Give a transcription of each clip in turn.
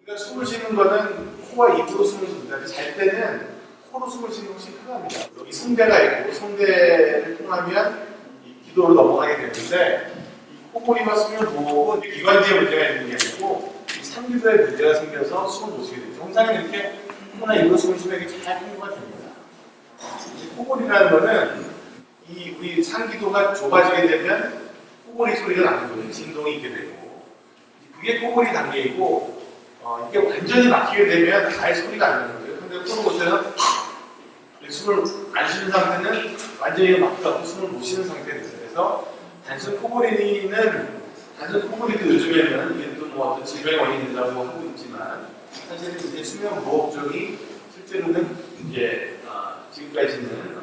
우리가 숨을 쉬는 거는 코와 입으로 숨을 쉽니다. 잘 때는 코로 숨을 쉬는 것이 편합니다. 여기 성대가 있고 성대를 통하면 이 기도로 넘어가게 되는데 이 코골이와 수면 무호흡은 기관지에 문제가 있는 게 아니고 이 상기도에 문제가 생겨서 숨을 못 쉬게 되죠. 항상 이렇게 코나 입으로 숨을 쉬면 이게 잘 통과가 됩니다. 코골이라는 거는 이 우리 상기도가 좁아지게 되면 코골이 소리가 나는 거예요. 진동이 있게 되고 그게 코골이 단계이고 이게 완전히 막히게 되면 아예 소리가 안 나는 거예요. 근데 코로 보세요. 숨을 안 쉬는 상태는 완전히 막히고 숨을 못 쉬는 상태입니다. 그래서 단순 코골이도 요즘에는 이게 또 뭐 어떤 질병의 원인이라고 하고 있지만 사실은 이제 수면 무호흡증이 실제로는 이제 지금까지는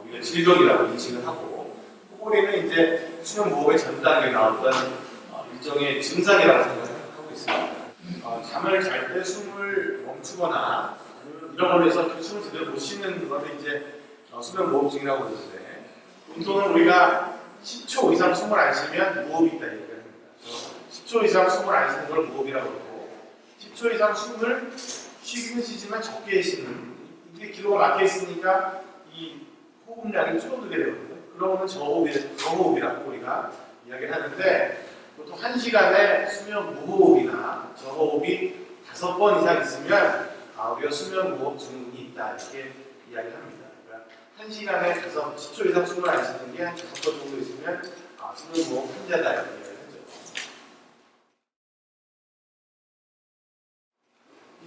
우리가 질병이라고 인식을 하고 코골이는 이제 수면 무호흡의 전 단계에 나왔던 일종의 증상이라고 생각하고 있습니다. 잠을 잘 때 숨을 멈추거나 이런 걸로 해서 숨을 제대로 못 쉬는 것을 이제 수면 무호흡증이라고 그러는데 보통은 우리가 10초 이상 숨을 안 쉬면 무호흡이 있다 얘기합니다. 10초 이상 숨을 안 쉬는 걸 무호흡이라고 그러고 10초 이상 숨을 쉬기는 쉬지만 적게 쉬는 이게 기도가 막혀 있으니까 이 호흡량이 줄어들게 되거든요. 그러면 저호흡이라고 우리가 이야기를 하는데 보통 1시간에 수면 무호흡이나 저호흡이 5번 이상 있으면 우리가 수면 무호흡증이 있다 이렇게 이야기를 합니다. 그러니까 1시간에 10초 이상 숨을 안 쉬는 게 한 5번 정도 있으면 수면 무호흡 환자다 이렇게 이야기를 하죠.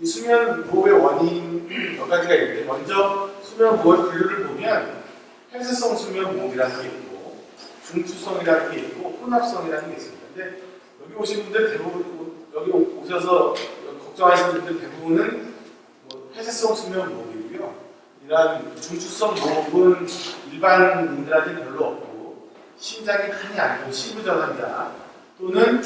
이 수면 무호흡의 원인 몇 가지가 있는데 먼저 수면 무호흡 분류를 보면 폐쇄성 수면 무호흡이라는 게 있고 중추성이라는 게 있고 혼합성이라는 게 있습니다. 근데 여기 오신 분들 대부분 여기 오셔서 걱정하시는 분들 대부분은 폐쇄성 수면 무호흡이고요. 이러한 중추성 무호흡은 일반인들한테 별로 없고 심장이 많이 안 좋은 심부전환자 또는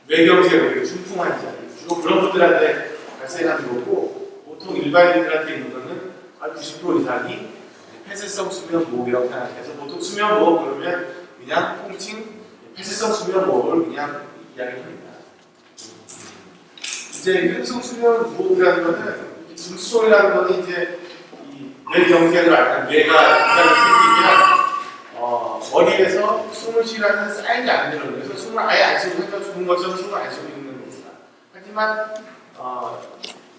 뇌경색, 중풍 환자 주로 그런 분들한테 발생하는 거고 보통 일반인들한테 있는 거는 한 90% 이상이 폐쇄성 수면 무호흡이라고 생각해서 보통 수면 무호흡 그러면 그냥 통칭 폐쇄성 수면 무호흡을 그냥 이야기합니다. 이제 폐쇄성 수면 무호흡이라는 거는 중추성이라는 거는 이제 이 뇌경색을 앓는 뇌가 생기면 머리에서 숨을 쉬라는 쌓이지 않는 그래서 숨을 아예 안 쉬고 혼자 죽은 것처럼 숨을 안 쉬고 있는 겁니다. 하지만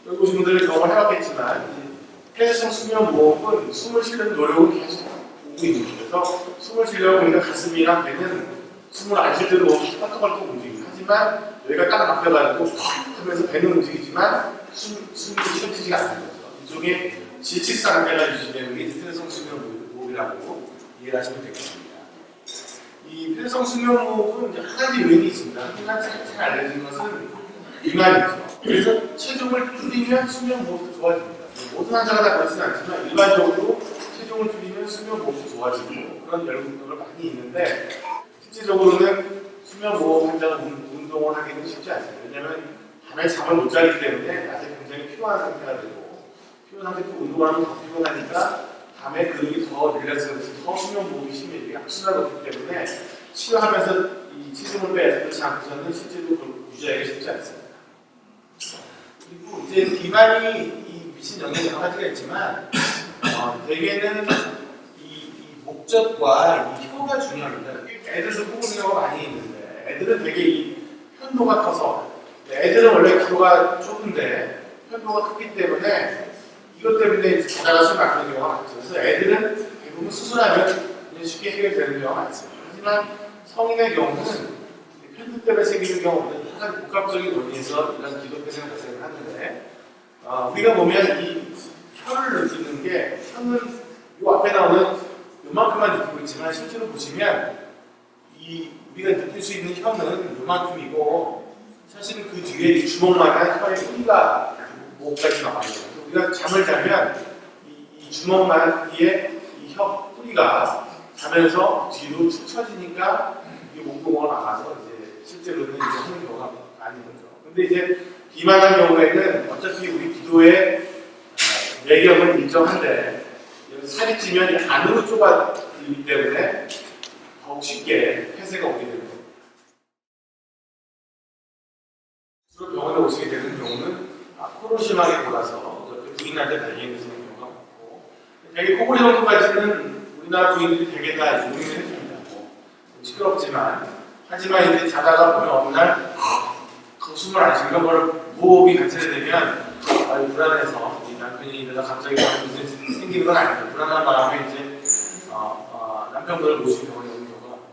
여기 오신 분들은 경험을 해봤겠지만 폐쇄성 수면 무호흡은 숨을 쉬는 노력을 계속 오고 있는 거예요. 그래서 숨을 쉬려고 우리가 가슴이랑 배는 숨을 안 쉴 때도 너무 펄떡펄떡 움직이고 하지만 뇌가 딱 막혀가지고 하면서 배는 움직이지만 숨이 쉬어지지가 않는 거죠. 이쪽에 질식상태가 유지되는 게 폐쇄성 수면 무호흡이라고 이해를 하시면 되겠습니다. 이 폐쇄성 수면 무호흡은 한 가지 요인이 있습니다. 하지만 잘 알려진 것은 비만이죠. 그래서 체중을 줄이면 수면 무호흡도 좋아집니다. 모든 환자가 다 그렇지는 않지만 일반적으로 체중을 줄이면 수면 무호흡도 좋아지고 그런 연구가 많이 있는데 실질적으로는 수면 무호흡 환자가 운동을 하기는 쉽지 않습니다. 왜냐하면 밤에 잠을 못 자기 때문에 낮에 굉장히 피곤한 상태가 되고 피곤한 상태로 운동을 하면 더 피곤하니까 밤에 근육이 더 릴렉스해서 더 수면 무호흡이 심해지고 악순환이 없기 때문에 치료하면서 이 체중을 빼앗지 않고서는 실제로 그걸 유지하기가 쉽지 않습니다. 그리고 이제 비만이 미친 영향이 여러 가지가 있지만 대개는 이 목적과 이 혀가 중요합니다. 애들도 코골이는 경우가 많이 있는데 애들은 되게 이 편도가 커서 애들은 원래 기도가 좁은데 편도가 크기 때문에 이것 때문에 자다가 숨 막히는 경우가 많죠. 그래서 애들은 대부분 수술하면 그냥 쉽게 해결되는 경우가 많습니다. 하지만 성인의 경우는 편도 때문에 생기는 경우는 항상 복합적인 원인에서 이런 기도 폐쇄가 발생을 하는데 우리가 보면 이 혀를 느끼는 게 혀는 이 앞에 나오는 요만큼만 느끼고 있지만 실제로 보시면 이 우리가 느낄 수 있는 혀는 요만큼이고 사실은 그 뒤에 이 주먹만한 혀의 뿌리가 목까지 나와요. 우리가 잠을 자면 이 주먹만한 크기의 이 혀 뿌리가 자면서 뒤로 축 처지니까 이 목구멍을 막아서 이제 실제로는 이제 하는 경우가 아닌 거죠. 근데 이제 비만한 경우에는 어차피 우리 기도의 매력은 일정한데 살이 찌면 안으로 좁아지기 때문에 더욱 쉽게 폐쇄가 오게 되는 겁니다. 주로 병원에 오시게 되는 경우는 코로 심하게 골아서 부인한테 발견이 되는 경우가 많고, 되게 코골이 정도까지는 우리나라 부인들이 되게 다 용인을 해줍니다. 시끄럽지만, 하지만 이제 자다가 보면 어느 날 그 숨을 안 쉬는 걸 무호흡이 관찰되면 불안해서 이 남편이 이러다 갑자기 무슨 생기는 건 아니고 불안한 마음에 이제 남편분을 모시는 경우가 있는 경우가 많고요.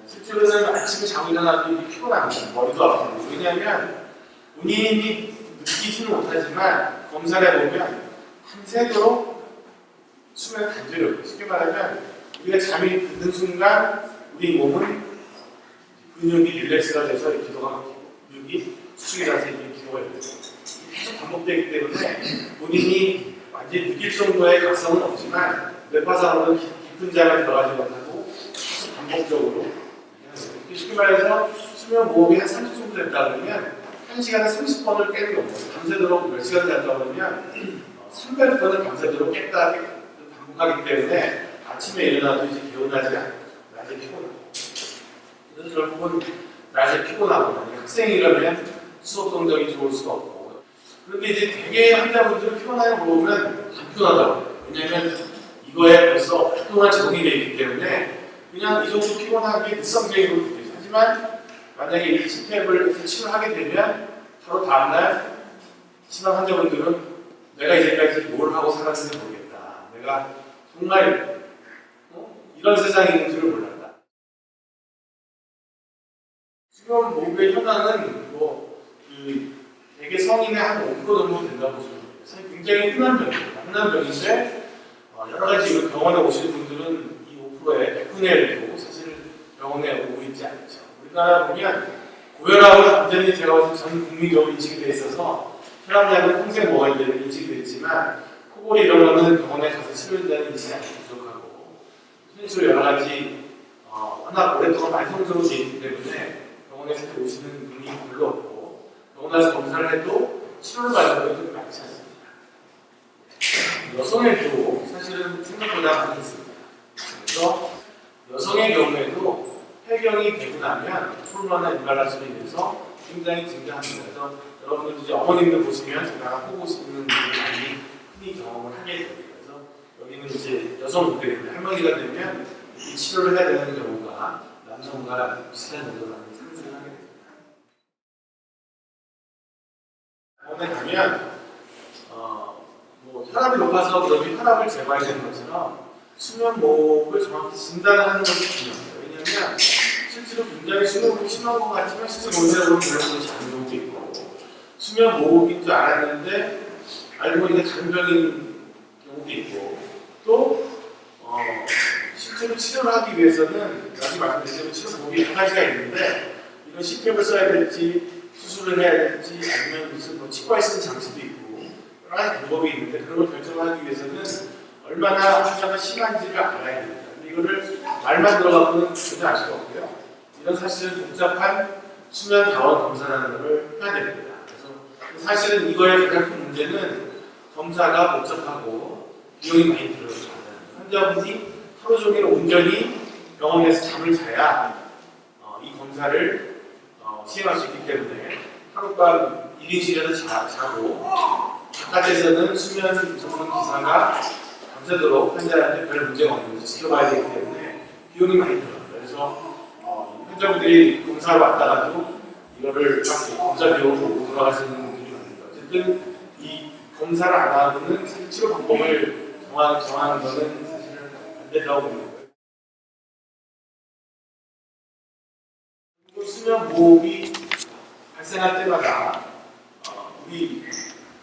실제로는 아침에 자고 일어나도 피곤합니다. 머리도 아프고. 왜냐하면 본인이 느끼지는 못하지만 검사를 해보면 밤새도록 수면 단절이 없고, 쉽게 말하면 우리가 잠이 드는 순간 우리 몸은 근육이 릴렉스가 돼서 기도가 막히고 근육이 수축이 돼서 기도가 있고 계속 반복되기 때문에 본인이 완전히 느낄 정도의 각성은 없지만 뇌파상으로는 깊은 잠에 들어가지 못하고 계속 반복적으로 쉽게 말해서 수면 모험이 한 30분 정도 됐다 그러면 1시간에 30번을 깨는 겁니다. 밤새도록 몇 시간 잤다 그러면 300번을 밤새도록 깼다 반복하기 때문에 아침에 일어나도 이제 개운하지 않고 낮에 피곤하고, 그래서 결국은 낮에 피곤하고 학생이라면 수업 성적이 좋을 수가 없고, 그런데 이제 대개 환자분들은 피곤하게 물어보면 안 피곤하다고. 왜냐하면 이거에 벌써 오랫동안 적응이 되어 있기 때문에 그냥 이 정도 피곤하게 일상적으로 느껴요. 하지만 만약에 이 CPAP을 해서 치료를 하게 되면 바로 다음날 심한 환자분들은 내가 이제까지 뭘 하고 살았는지 모르겠다. 내가 정말 이런 세상이 있는 줄을 몰랐다. 수면 모국의 현황은 대개 성인의 한 5% 정도 된다고 보시면 돼요. 사실 굉장히 흔한 병이에요. 흔한 병인데 여러 가지 병원에 오시는 분들은 이 5%의 100분의 1도 사실 병원에 오고 있지 않죠. 우리나라 보면 고혈압은 완전히 제가 봤을 때 전 국민적으로 인식이 돼 있어서 혈압약은 평생 먹어야 되는 인식이 돼 있지만 코골이 이런 거는 병원에 가서 치료된다는 인식이 아주 부족하고, 현실로 여러 가지 워낙 오랫동안 만성적으로 돼 있기 때문에 병원에서 오시는 분이 별로 없고, 병원에서 검사를 해도 치료를 받는 분들이 많지 않습니다. 여성에도 사실은 생각보다 많이 있습니다. 그래서 여성의 경우에도 폐경이 되고 나면 호르몬이나 임발란스로 인해서 굉장히 증가합니다. 그래서 여러분들 이제 어머님들 보시면 제가 보고 싶은 분들이 많이 흔히 경험을 하게 됩니다. 그래서 여기는 이제 여성분들인데 할머니가 되면 이 치료를 해야 되는 경우가 남성과 비슷한 정도로 많이 상승을 하게 됩니다. 병원에 가면 혈압이 높아서 그러면 혈압을 재봐야 되는 것처럼 수면 모호흡을 정확히 진단하는 것이 중요합니다. 왜냐하면 실제로 굉장히 수면 모호흡이 심한 것 같지만 실제 원인으로 그런 것이 아닌 경우도 있고, 수면 모호흡인 줄 알았는데 알고 보니까 다른 병인 경우도 있고, 또 실제로 치료를 하기 위해서는 나중에 말씀드린 치료 방법이 두 가지가 있는데, 이건 CPAP을 써야 될지 수술을 해야 될지 아니면 무슨 치과에 쓰는 장치도 있고 여러 가지 방법이 있는데, 그런 걸 결정하기 위해서는 얼마나 환자가 심한지를 알아야 됩니다. 근데 이거를 말만 들어가고는 전혀 알 수가 없고요. 이런 사실은 복잡한 수면 다원 검사라는 것을 해야 됩니다. 그래서 사실은 이거의 가장 큰 문제는 검사가 복잡하고 비용이 많이 들어요. 환자분이 하루 종일 온전히 병원에서 잠을 자야 이 검사를 시행할 수 있기 때문에 하룻밤 1인실에서 자고 바깥에서는 수면 전문 기사가 밤새도록 환자한테 별 문제가 없는지 지켜봐야 되기 때문에 비용이 많이 들어요. 그래서 환자분들이 검사를 왔다가도 이거를 검사 비용으로 돌아가시는 분들이 많습니다. 어쨌든 이 검사를 안 하고는 치료 방법을 정하는 것은 사실은 안 된다고 봅니다. 수면 모호흡이 발생할 때마다 우리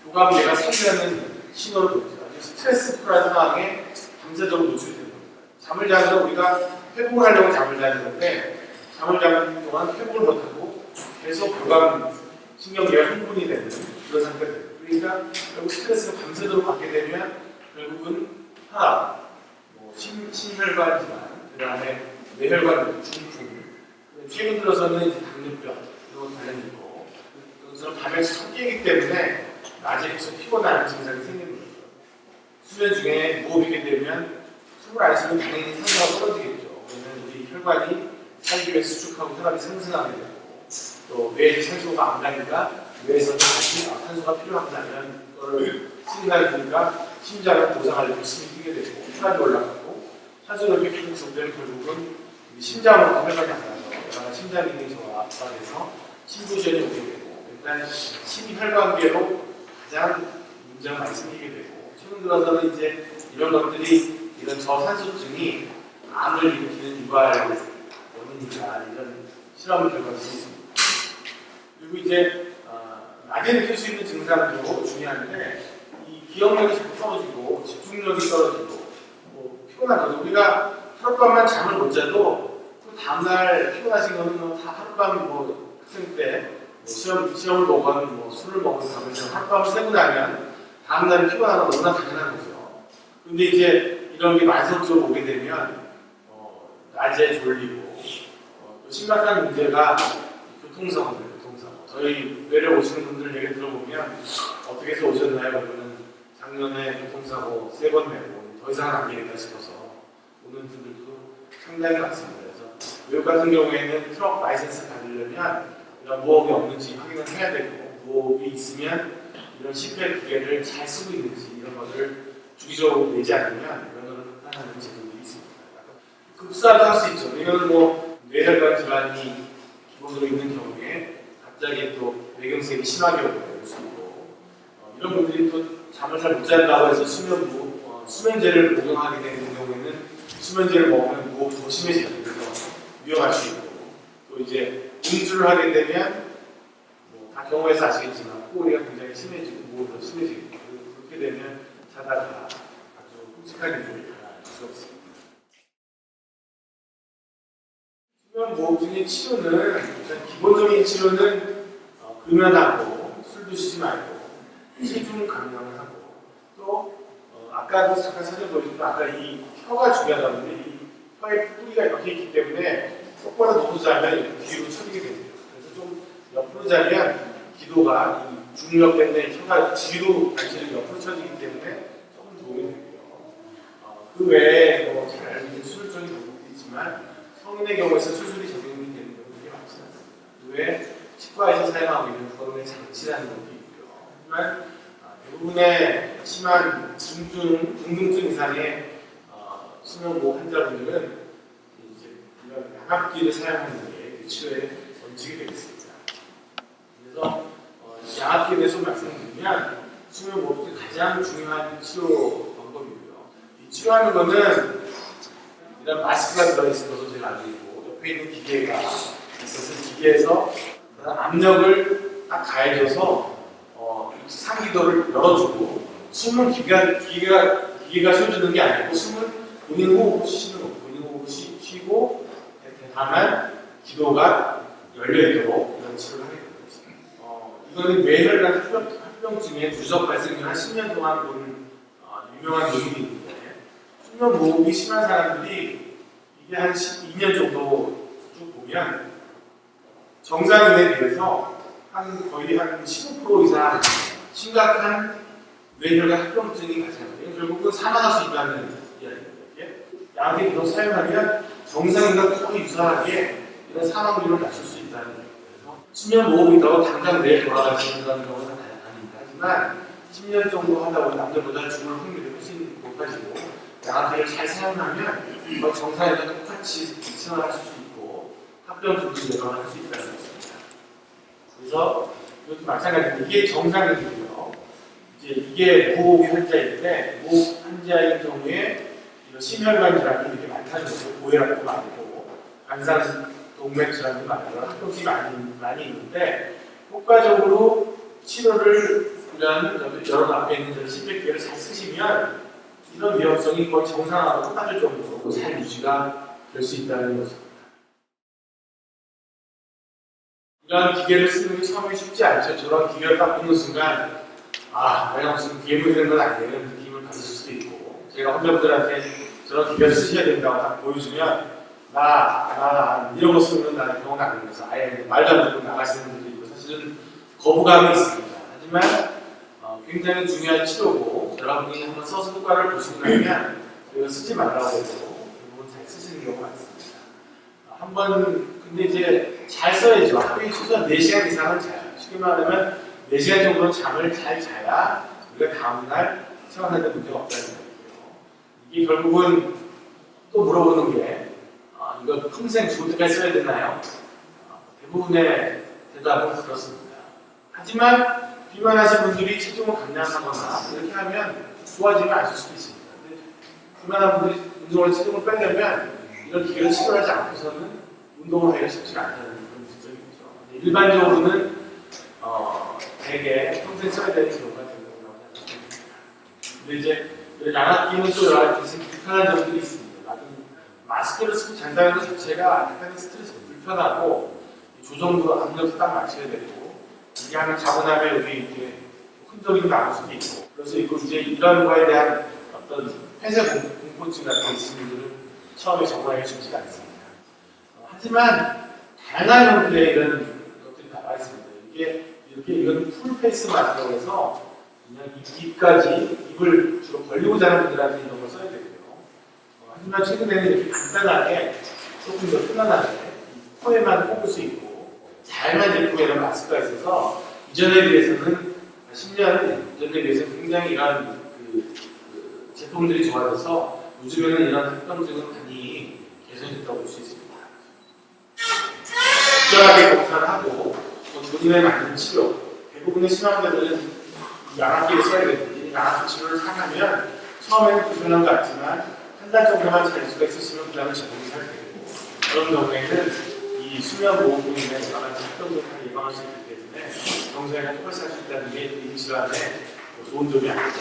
교감계가 상기하는 신호를 보죠. 스트레스 플러스 상황에 밤새도록 노출되는 겁니다. 잠을 자서 우리가 회복을 하려고 잠을 자는 건데, 잠을 자는 동안 회복을 못하고 계속 교감 신경계가 흥분이 되는 그런 상태가 됩니다. 그러니까 결국 스트레스가 밤새도록 받게 되면 결국은 혈압, 심혈관 질환, 그 다음에 뇌혈관 중풍, 최근 들어서는 이제 당뇨병 이런 관련이 있고, 그것은 밤에 참 깨기 때문에 낮에 계속 피곤한 증상이 생기는 거죠. 수면 중에 무호흡이 되면 숨을 안 쉬면 당연히 산소가 떨어지겠죠. 그러면 우리 혈관이 살기 위해 수축하고 혈압이 상승하게 되고, 또 뇌에 산소가 안 가니까 뇌에서는 다시 산소가 필요하다면 그걸 시그널을 주니까 심장을 보상하려고 힘이 뛰게 되고 혈압이 올라가고 산소가 이렇게 계속 부족되면 결국은 심장으로 혈관이 안 가서 심장 기능이 저하돼서 심부전이 오게 되고 일단 심혈관계로 가장 문제가 많이 생기게 되고 최근 들어서는 이제 이런 것들이 이런 저산소증이 암을 일으키는 유발 원인이다 이런 실험 결과도 있습니다. 그리고 이제 낮에 느낄 수 있는 증상도 중요한데 이 기억력이 자꾸 떨어지고 집중력이 떨어지고 뭐 피곤한 거죠. 우리가 하룻밤만 잠을 못 자도 또 다음날 피곤하신 거는 뭐 다 하룻밤 뭐 학생 때 뭐 시험을 보건 뭐 술을 먹건 하면서 하룻밤을 새고 나면 다음날 피곤한 건 너무나 당연한 거죠. 근데 이제 이런 게 만성적으로 오게 되면 낮에 졸리고 또 심각한 문제가 교통사고입니다. 교통사고. 저희 내려오시는 분들 얘기 들어보면 어떻게 해서 오셨나요? 그러면 작년에 교통사고 3번 내고 더 이상은 안 되겠다 싶어서 오는 분들도 상당히 많습니다. 그래서 외국 같은 경우에는 트럭 라이센스 받으려면 이런 무호흡이 없는지 확인을 해야 되고 무호흡이 있으면 이런 실패 기계를 잘 쓰고 있는지 이런 것을 주기적으로 내지 않으면 면허를 흑탄하는 제도들이 있습니다. 급사도 할 수 있죠. 이거는 뭐 뇌혈관 질환이 기본으로 있는 경우에 갑자기 또 뇌경색이 심하게 올 수 있고 이런 분들이 또 잠을 잘 못 잔다고 해서 수면제를 복용하게 되는 경우에는 수면제를 먹으면 무호흡이 더 심해지게 돼서 위험할 수 있고 또 이제 음주를 하게 되면 뭐 다 경험해서 아시겠지만 꼬리가 굉장히 심해지고 무호흡이 더 심해지고 그렇게 되면 자다가 아주 끔찍한 일을 당할 수 없습니다. 수면무호흡증의 치료는 일단 기본적인 치료는 금연하고 술 드시지 말고 체중 감량을 하고 또 아까도 잠깐 사진 보여줬지만 아까 이 혀가 중요하다는데 이 혀에 뿌리가 이렇게 있기 때문에 똑바로 누워 자면 뒤로 처지게 됩니다. 그래서 좀 옆으로 자면 기도가 이 중력 때문에 혀가 뒤로 발치를 옆으로 처지기 때문에 조금 도움이 되고요. 그 외에 뭐 잘 알려진 수술적인 방법도 있지만 성인의 경우에서 수술이 적용이 되는 경우가 많지 않습니다. 그 외에 치과에서 사용하고 있는 거론의 장치라는 것도 있고요. 하지만 대부분의 심한 중증 이상의 수면무호흡 환자분들은 이제 이런 양압기를 사용하는 게 치료의 원칙이 되겠습니다. 그래서 양압기에 대해서 말씀드리면 수면무호흡이 가장 중요한 치료 방법이고요. 이 치료하는 거는 이런 마스크가 들어있는 것도 제가 알고 있고 옆에 있는 기계가 있어서 기계에서 압력을 딱 가해줘서 상기도를 열어주고 숨을 기계가 쉬어주는 게 아니고 숨을 본인 호흡을 쉬는 거고 본인 호흡을 쉬고 다만 기도가 열려있도록 이런 치료를 하게 됩니다. 이거는 뇌혈관 합병증의 누적 발생률 한 10년 동안 본 유명한 논문이 있는데 수면 무호흡이 심한 사람들이 이게 한 12년 정도 쭉 보면 정상인에 비해서 거의 한 15% 이상 심각한 뇌혈관 합병증이 발생합니다. 결국은 사망할 수 있다는 이야기입니다. 약을 계속 사용하면 정상인과 거의 유사하게 이런 사망률을 낮출 수 있다는 거예요. 그래서 수면 무호흡이 있다고 당장 내일 돌아가시는 경우는 아닙니다. 하지만 10년 정도 하다 보면 남들보다 죽을 확률이 훨씬 높아지고 약을 잘 사용하면 정상인과 똑같이 생활하실 수 있고 합병증도 예방할 수 있다는 것입니다. 그래서 이것도 마찬가지로 이게 정상이고요. 이제 이게 무호흡 환자일 때 무호흡 환자인 경우에 이런 심혈관 질환이 이렇게 많다는 거죠. 고혈압도 많고 간상 동맥 질환도 많고 합병증이 많이 있는데 효과적으로 치료를 이런 여러 앞에 있는 심백기를 잘 쓰시면 이런 위험성이 거의 정상하고 똑같을 정도로 잘 유지가 될 수 있다는 것입니다. 이런 기계를 쓰는 게 처음에 쉽지 않죠. 저런 기계를 딱 보는 순간 내가 무슨 괴물이 되는 건 아니에요. 이런 느낌을 받으실 수도 있고 제가 환자분들한테 저런 기계를 쓰셔야 된다고 딱 보여주면 이런 거 쓰면 나 병원 안 가면서 아예 말도 안 듣고 나가시는 분들이 있고 사실은 거부감이 있습니다. 하지만 굉장히 중요한 치료고 여러분이 한번 써서 효과를 보시고 나면 이거 쓰지 말라고 해도 대부분 잘 쓰시는 경우가 많습니다. 한번 근데 이제 잘 써야죠. 하루에 최소한 4시간 이상은 자요. 쉽게 말하면 4시간 정도는 잠을 잘 자야 우리가 다음날 생활하는 데 문제가 없다는 거예요. 이게 결국은 또 물어보는 게 이거 평생 죽을 때까지 써야 되나요? 대부분의 대답은 그렇습니다. 하지만 비만하신 분들이 체중을 감량하거나 이렇게 하면 좋아지면 안 쓸 수도 있습니다. 근데 비만한 분들이 운동을 체중을 빼려면 이런 기계를 치료하지 않고서는 운동을 하기가 쉽지 않다는 그런 지적이죠. 일반적으로는 대개 평생 써야 되는 경우가 된다고 생각합니다. 근데 이제 양압기는 또 여러 가지 불편한 점들이 있습니다. 마스크를 쓰고 잔다는 것 자체가 약간의 스트레스, 불편하고 조정도 압력도 딱 맞춰야 되고 이게 하나 자고 나면 여기 이렇게 흔적이 남을 수도 있고 그래서 이제 이런 거에 대한 어떤 폐쇄 공포증 같은 게 있으신 분들은 처음에 적응하기 쉽지가 않습니다. 하지만 다양한 형태의 이런 것들이 나와 있습니다. 이건 풀페이스 마스크라고 해서 그냥 입까지 입을 주로 벌리고 자는 분들한테 이런 걸 써야 되고요. 하지만 최근에는 이렇게 간단하게 조금 더 편안하게 코에만 꼽을 수 있고 다양한 제품의 이런 마스크가 있어서 이전에 비해서는 10년 전에 비해서 굉장히 이런 제품들이 좋아져서 요즘에는 이런 합병증은 많이 개선됐다고 볼 수 있습니다. 적절하게 검사를 하고 본인에 맞는 치료 대부분의 심환자들은 양압기를 써야 되는데 양압기 치료를 사가면 처음에는 불편한 것 같지만 한 달 정도만 잘 수가 있으시면 그 다음에 적응이 잘 되고 그런 경우에는 이 수면보호로 인해 여러 가지 합병증을 예방할 수 있기 때문에 평소에는 똑같이 할 수 있다는 게 이 질환의 좋은 점이 아닐까